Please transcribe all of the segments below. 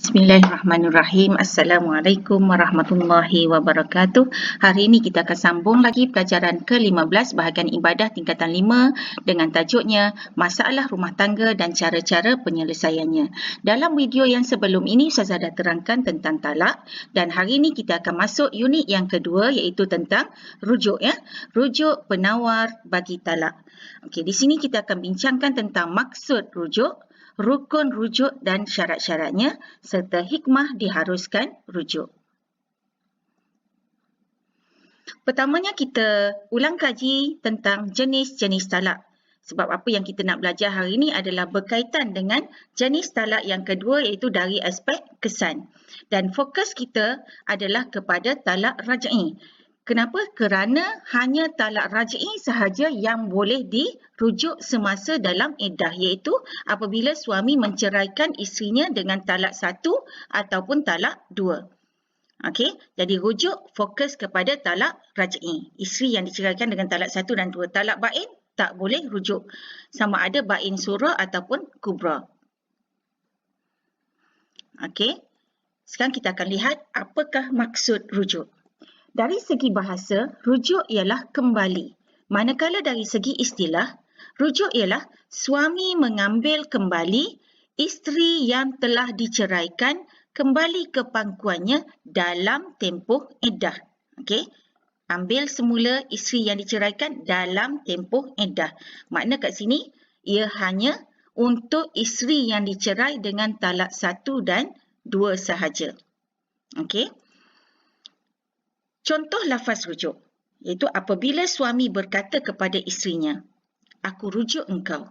Bismillahirrahmanirrahim. Assalamualaikum warahmatullahi wabarakatuh. Hari ini kita akan sambung lagi pelajaran ke-15 bahagian ibadah tingkatan 5 dengan tajuknya Masalah Rumah Tangga dan Cara-cara Penyelesaiannya. Dalam video yang sebelum ini Ustazah dah terangkan tentang talak dan hari ini kita akan masuk unit yang kedua iaitu tentang rujuk rujuk penawar bagi talak. Okey, di sini kita akan bincangkan tentang maksud rujuk, rukun rujuk dan syarat-syaratnya serta hikmah diharuskan rujuk. Pertamanya kita ulang kaji tentang jenis-jenis talak. Sebab apa yang kita nak belajar hari ini adalah berkaitan dengan jenis talak yang kedua iaitu dari aspek kesan. Dan fokus kita adalah kepada talak raj'i. Kenapa? Kerana hanya talak raj'i sahaja yang boleh dirujuk semasa dalam iddah, iaitu apabila suami menceraikan isterinya dengan talak 1 ataupun talak 2. Okey, jadi rujuk fokus kepada talak raj'i. Isteri yang diceraikan dengan talak 1 dan 2. Talak bain tak boleh rujuk. Sama ada bain surah ataupun kubra. Okey, sekarang kita akan lihat apakah maksud rujuk. Dari segi bahasa, rujuk ialah kembali. Manakala dari segi istilah, rujuk ialah suami mengambil kembali isteri yang telah diceraikan kembali ke pangkuannya dalam tempoh iddah. Okey. Ambil semula isteri yang diceraikan dalam tempoh iddah. Makna kat sini, ia hanya untuk isteri yang dicerai dengan talak 1 dan 2 sahaja. Okey. Contoh lafaz rujuk, iaitu apabila suami berkata kepada isterinya, aku rujuk engkau.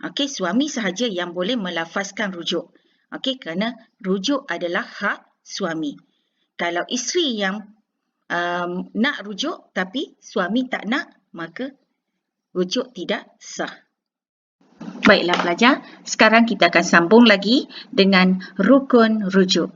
Okey, suami sahaja yang boleh melafazkan rujuk. Okey, kerana rujuk adalah hak suami. Kalau isteri yang nak rujuk tapi suami tak nak, maka rujuk tidak sah. Baiklah pelajar, sekarang kita akan sambung lagi dengan rukun rujuk.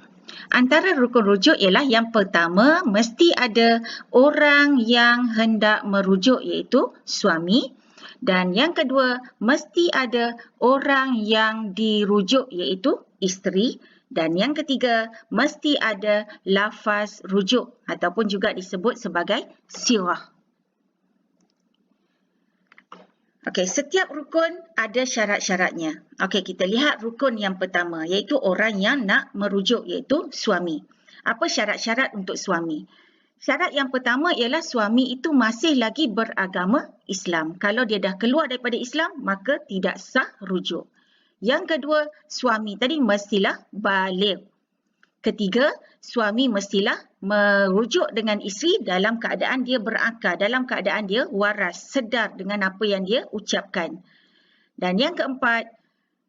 Antara rukun rujuk ialah yang pertama, mesti ada orang yang hendak merujuk iaitu suami. Dan yang kedua, mesti ada orang yang dirujuk iaitu isteri. Dan yang ketiga, mesti ada lafaz rujuk ataupun juga disebut sebagai sirah. Okey, setiap rukun ada syarat-syaratnya. Okey, kita lihat rukun yang pertama iaitu orang yang nak merujuk iaitu suami. Apa syarat-syarat untuk suami? Syarat yang pertama ialah suami itu masih lagi beragama Islam. Kalau dia dah keluar daripada Islam, maka tidak sah rujuk. Yang kedua, suami tadi mestilah baligh. Ketiga, suami mestilah merujuk dengan isteri dalam keadaan dia berakal, dalam keadaan dia waras, sedar dengan apa yang dia ucapkan. Dan yang keempat,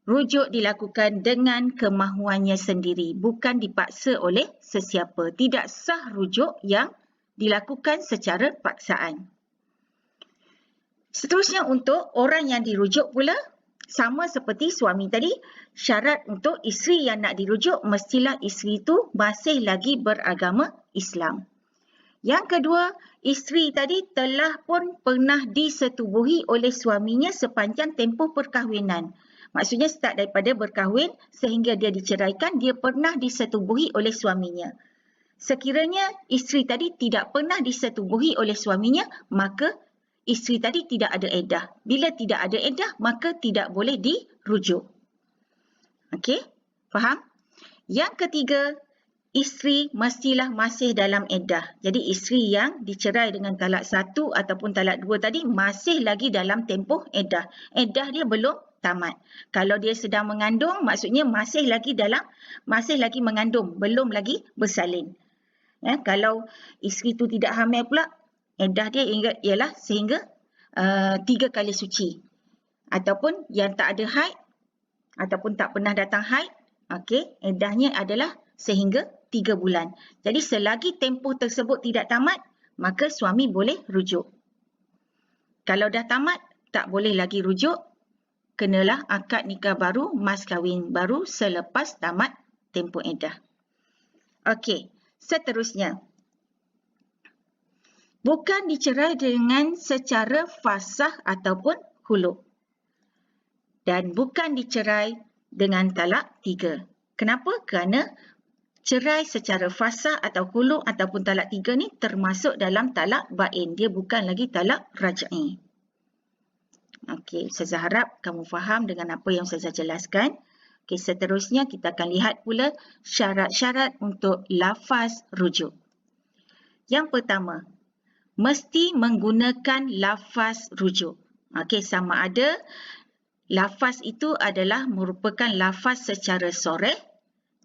rujuk dilakukan dengan kemahuannya sendiri, bukan dipaksa oleh sesiapa. Tidak sah rujuk yang dilakukan secara paksaan. Seterusnya untuk orang yang dirujuk pula, sama seperti suami tadi, syarat untuk isteri yang nak dirujuk mestilah isteri itu masih lagi beragama Islam. Yang kedua, isteri tadi telah pun pernah disetubuhi oleh suaminya sepanjang tempoh perkahwinan. Maksudnya start daripada berkahwin sehingga dia diceraikan, dia pernah disetubuhi oleh suaminya. Sekiranya isteri tadi tidak pernah disetubuhi oleh suaminya, maka isteri tadi tidak ada iddah. Bila tidak ada iddah, maka tidak boleh dirujuk. Okey, faham? Yang ketiga, isteri mestilah masih dalam iddah. Jadi isteri yang dicerai dengan talak 1 ataupun talak 2 tadi masih lagi dalam tempoh iddah. Iddah dia belum tamat. Kalau dia sedang mengandung, maksudnya masih lagi mengandung, belum lagi bersalin. Ya, kalau isteri itu tidak hamil pula, iddah dia ialah sehingga 3 kali suci. Ataupun yang tak ada haid, ataupun tak pernah datang haid, okey, iddahnya adalah sehingga 3 bulan. Jadi selagi tempoh tersebut tidak tamat, maka suami boleh rujuk. Kalau dah tamat, tak boleh lagi rujuk, kenalah akad nikah baru, mas kahwin baru selepas tamat tempoh iddah. Okey, seterusnya. Bukan dicerai dengan secara fasakh ataupun khulu. Dan bukan dicerai dengan talak 3. Kenapa? Kerana cerai secara fasakh atau khulu' ataupun talak 3 ni termasuk dalam talak bain. Dia bukan lagi talak raj'i. Okey, Ustazah harap kamu faham dengan apa yang Ustazah jelaskan. Okey, seterusnya kita akan lihat pula syarat-syarat untuk lafaz rujuk. Yang pertama, mesti menggunakan lafaz rujuk. Okey, sama ada lafaz itu adalah merupakan lafaz secara soreh.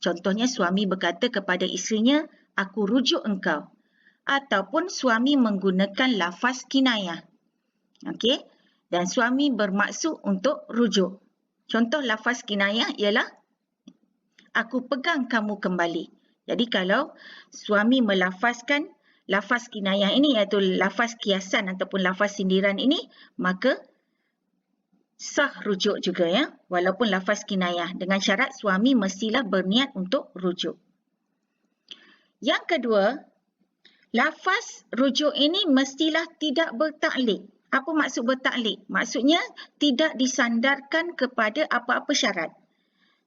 Contohnya suami berkata kepada isterinya, aku rujuk engkau. Ataupun suami menggunakan lafaz kinayah. Okey, dan suami bermaksud untuk rujuk. Contoh lafaz kinayah ialah, aku pegang kamu kembali. Jadi kalau suami melafazkan lafaz kinayah ini, iaitu lafaz kiasan ataupun lafaz sindiran ini, maka sah rujuk juga ya, walaupun lafaz kinayah. Dengan syarat suami mestilah berniat untuk rujuk. Yang kedua, lafaz rujuk ini mestilah tidak bertaklid. Apa maksud bertaklid? Maksudnya tidak disandarkan kepada apa-apa syarat.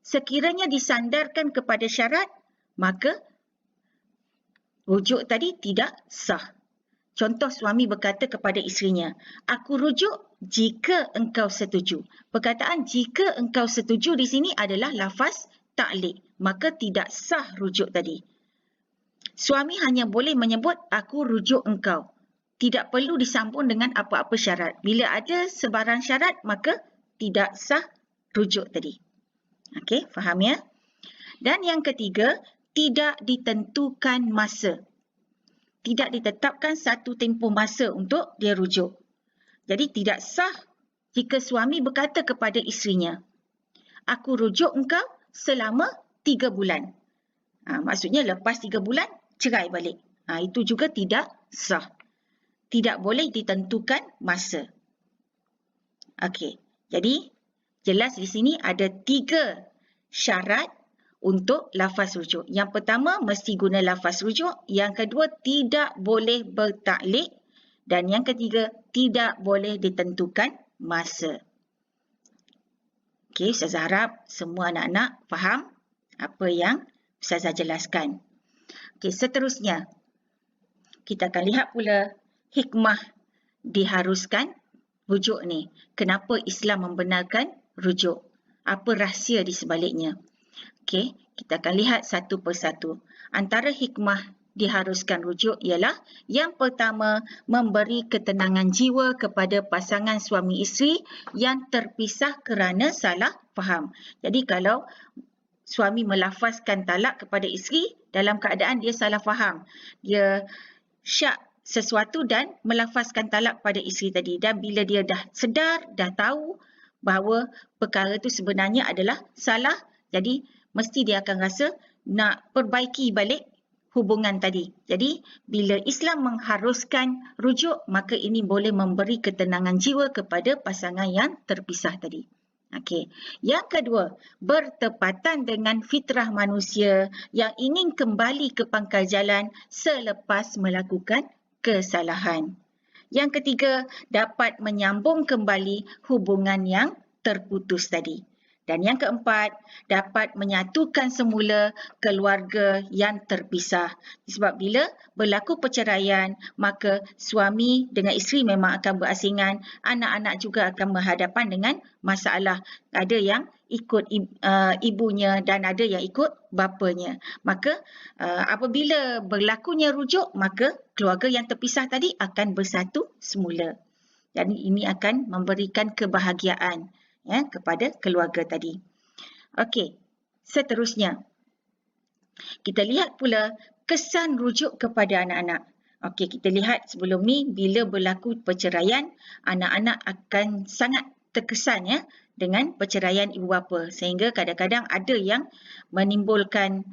Sekiranya disandarkan kepada syarat, maka rujuk tadi tidak sah. Contoh suami berkata kepada isterinya, aku rujuk jika engkau setuju. Perkataan jika engkau setuju di sini adalah lafaz taklid. Maka tidak sah rujuk tadi. Suami hanya boleh menyebut aku rujuk engkau. Tidak perlu disambung dengan apa-apa syarat. Bila ada sebarang syarat, maka tidak sah rujuk tadi. Okey, faham ya? Dan yang ketiga, tidak ditentukan masa. Tidak ditetapkan satu tempoh masa untuk dia rujuk. Jadi tidak sah jika suami berkata kepada isterinya, aku rujuk engkau selama 3 bulan. Maksudnya lepas 3 bulan, cerai balik. Itu juga tidak sah. Tidak boleh ditentukan masa. Okey, jadi jelas di sini ada 3 syarat untuk lafaz rujuk. Yang pertama, mesti guna lafaz rujuk. Yang kedua, tidak boleh bertaklid. Dan yang ketiga, tidak boleh ditentukan masa. Okey, Ustazah harap semua anak-anak faham apa yang Ustazah jelaskan. Okey, seterusnya, kita akan lihat pula hikmah diharuskan rujuk ni. Kenapa Islam membenarkan rujuk? Apa rahsia di sebaliknya? Okey, kita akan lihat satu persatu. Antara hikmah diharuskan rujuk ialah yang pertama, memberi ketenangan jiwa kepada pasangan suami isteri yang terpisah kerana salah faham. Jadi kalau suami melafazkan talak kepada isteri dalam keadaan dia salah faham, dia syak sesuatu dan melafazkan talak pada isteri tadi. Dan bila dia dah sedar, dah tahu bahawa perkara itu sebenarnya adalah salah, jadi mesti dia akan rasa nak perbaiki balik hubungan tadi. Jadi, bila Islam mengharuskan rujuk, maka ini boleh memberi ketenangan jiwa kepada pasangan yang terpisah tadi. Okey. Yang kedua, bertepatan dengan fitrah manusia yang ingin kembali ke pangkal jalan selepas melakukan kesalahan. Yang ketiga, dapat menyambung kembali hubungan yang terputus tadi. Dan yang keempat, dapat menyatukan semula keluarga yang terpisah. Sebab bila berlaku perceraian, maka suami dengan isteri memang akan berasingan, anak-anak juga akan berhadapan dengan masalah. Ada yang ikut ibunya dan ada yang ikut bapanya. Maka apabila berlakunya rujuk, maka keluarga yang terpisah tadi akan bersatu semula. Dan ini akan memberikan kebahagiaan kepada keluarga tadi. Okey, seterusnya. Kita lihat pula kesan rujuk kepada anak-anak. Okey, kita lihat sebelum ni bila berlaku perceraian, anak-anak akan sangat terkesan dengan perceraian ibu bapa. Sehingga kadang-kadang ada yang menimbulkan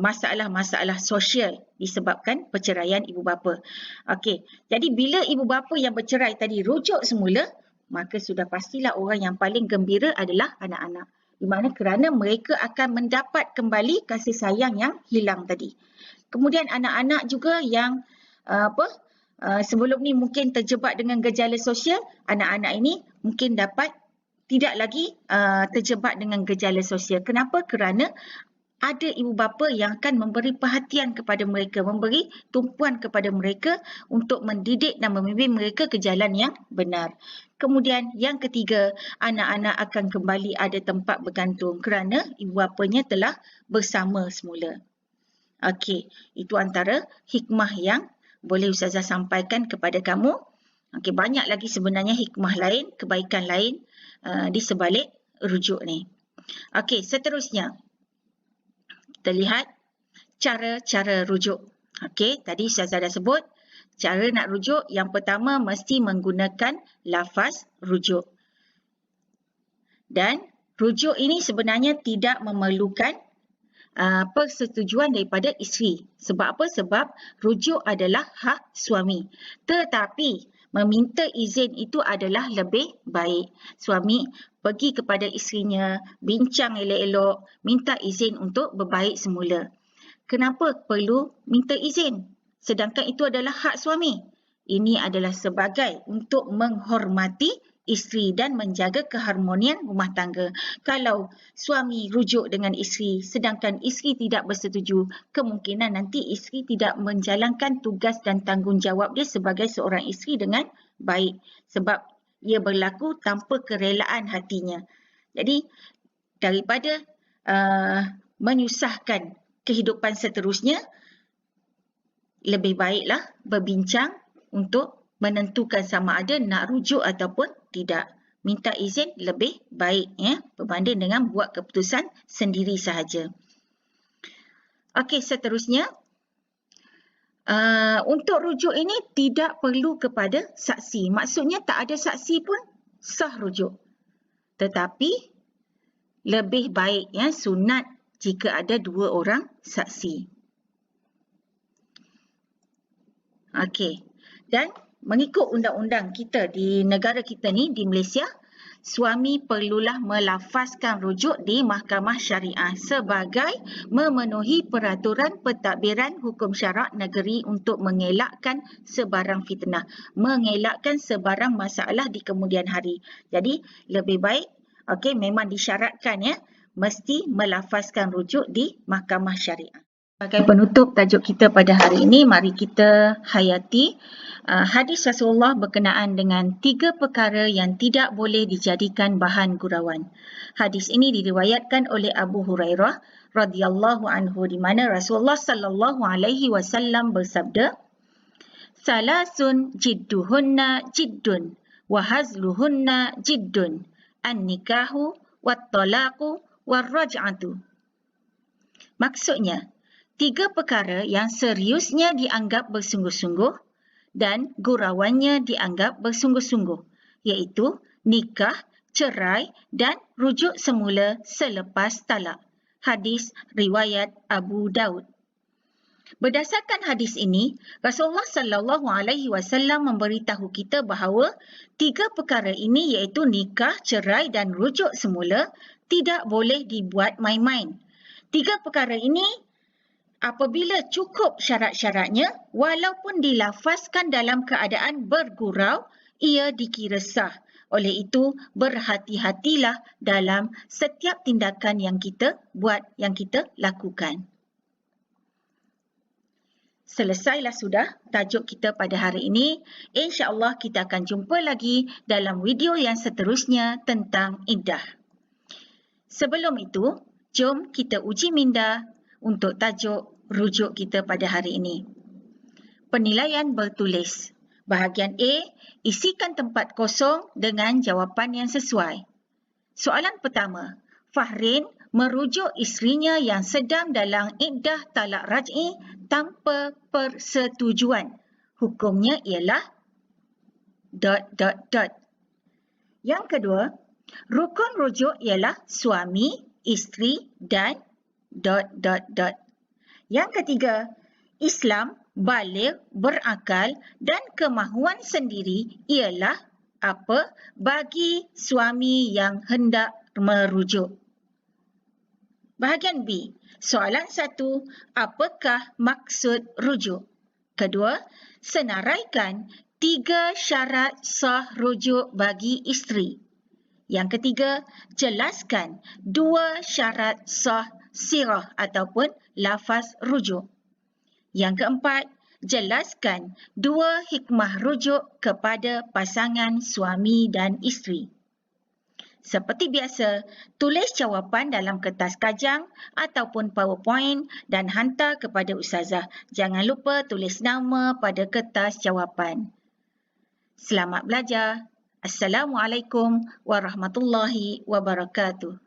masalah-masalah sosial disebabkan perceraian ibu bapa. Okey, jadi bila ibu bapa yang bercerai tadi rujuk semula, maka sudah pastilah orang yang paling gembira adalah anak-anak. Di mana kerana mereka akan mendapat kembali kasih sayang yang hilang tadi. Kemudian anak-anak juga yang sebelum ni mungkin terjebak dengan gejala sosial, anak-anak ini mungkin dapat tidak lagi terjebak dengan gejala sosial. Kenapa? Kerana ada ibu bapa yang akan memberi perhatian kepada mereka, memberi tumpuan kepada mereka untuk mendidik dan membimbing mereka ke jalan yang benar. Kemudian yang ketiga, anak-anak akan kembali ada tempat bergantung kerana ibu bapanya telah bersama semula. Okey, itu antara hikmah yang boleh Ustazah sampaikan kepada kamu. Okey, banyak lagi sebenarnya hikmah lain, kebaikan lain di sebalik rujuk ni. Okey, seterusnya kita lihat cara-cara rujuk. Okey, tadi Ustazah dah sebut cara nak rujuk. Yang pertama mesti menggunakan lafaz rujuk. Dan rujuk ini sebenarnya tidak memerlukan persetujuan daripada isteri. Sebab apa? Sebab rujuk adalah hak suami. Tetapi meminta izin itu adalah lebih baik. Suami pergi kepada isterinya, bincang elok-elok, minta izin untuk berbaik semula. Kenapa perlu minta izin? Sedangkan itu adalah hak suami. Ini adalah sebagai untuk menghormati isteri dan menjaga keharmonian rumah tangga. Kalau suami rujuk dengan isteri sedangkan isteri tidak bersetuju, kemungkinan nanti isteri tidak menjalankan tugas dan tanggungjawab dia sebagai seorang isteri dengan baik. Sebab ia berlaku tanpa kerelaan hatinya. Jadi daripada menyusahkan kehidupan seterusnya, lebih baiklah berbincang untuk menentukan sama ada nak rujuk ataupun tidak. Minta izin lebih baik berbanding dengan buat keputusan sendiri sahaja. Okey, seterusnya untuk rujuk ini tidak perlu kepada saksi. Maksudnya tak ada saksi pun sah rujuk. Tetapi lebih baik sunat jika ada 2 orang saksi. Okey. Dan mengikut undang-undang kita di negara kita ni, di Malaysia, suami perlulah melafazkan rujuk di mahkamah syariah sebagai memenuhi peraturan pentadbiran hukum syarak negeri untuk mengelakkan sebarang fitnah, mengelakkan sebarang masalah di kemudian hari. Jadi lebih baik, memang disyaratkan mesti melafazkan rujuk di mahkamah syariah. Sebagai penutup tajuk kita pada hari ini, mari kita hayati hadis Rasulullah berkenaan dengan 3 perkara yang tidak boleh dijadikan bahan gurauan. Hadis ini diriwayatkan oleh Abu Hurairah radhiyallahu anhu, di mana Rasulullah sallallahu alaihi wasallam bersabda, "Salasun jidduhunna jiddun wa hazluhunna jiddun, an-nikahu wat-talaqu war-raj'atu." Maksudnya, 3 perkara yang seriusnya dianggap bersungguh-sungguh dan gurauannya dianggap bersungguh-sungguh, iaitu nikah, cerai dan rujuk semula selepas talak. Hadis riwayat Abu Daud. Berdasarkan hadis ini, Rasulullah sallallahu alaihi wasallam memberitahu kita bahawa 3 perkara ini, iaitu nikah, cerai dan rujuk semula, tidak boleh dibuat main-main. 3 perkara ini apabila cukup syarat-syaratnya, walaupun dilafazkan dalam keadaan bergurau, ia dikira sah. Oleh itu, berhati-hatilah dalam setiap tindakan yang kita buat, yang kita lakukan. Selesailah sudah tajuk kita pada hari ini. InsyaAllah kita akan jumpa lagi dalam video yang seterusnya tentang iddah. Sebelum itu, jom kita uji minda untuk tajuk rujuk kita pada hari ini. Penilaian bertulis. Bahagian A, isikan tempat kosong dengan jawapan yang sesuai. Soalan pertama, Fahrin merujuk isterinya yang sedang dalam iddah talak raj'i tanpa persetujuan. Hukumnya ialah ... Yang kedua, rukun rujuk ialah suami, isteri dan ... Yang ketiga, Islam, baligh, berakal dan kemahuan sendiri ialah apa bagi suami yang hendak merujuk. Bahagian B, soalan 1, apakah maksud rujuk? Kedua, senaraikan 3 syarat sah rujuk bagi isteri. Yang ketiga, jelaskan 2 syarat sah sirah ataupun lafaz rujuk. Yang keempat, jelaskan 2 hikmah rujuk kepada pasangan suami dan isteri. Seperti biasa, tulis jawapan dalam kertas kajang ataupun PowerPoint dan hantar kepada Ustazah. Jangan lupa tulis nama pada kertas jawapan. Selamat belajar. Assalamualaikum warahmatullahi wabarakatuh.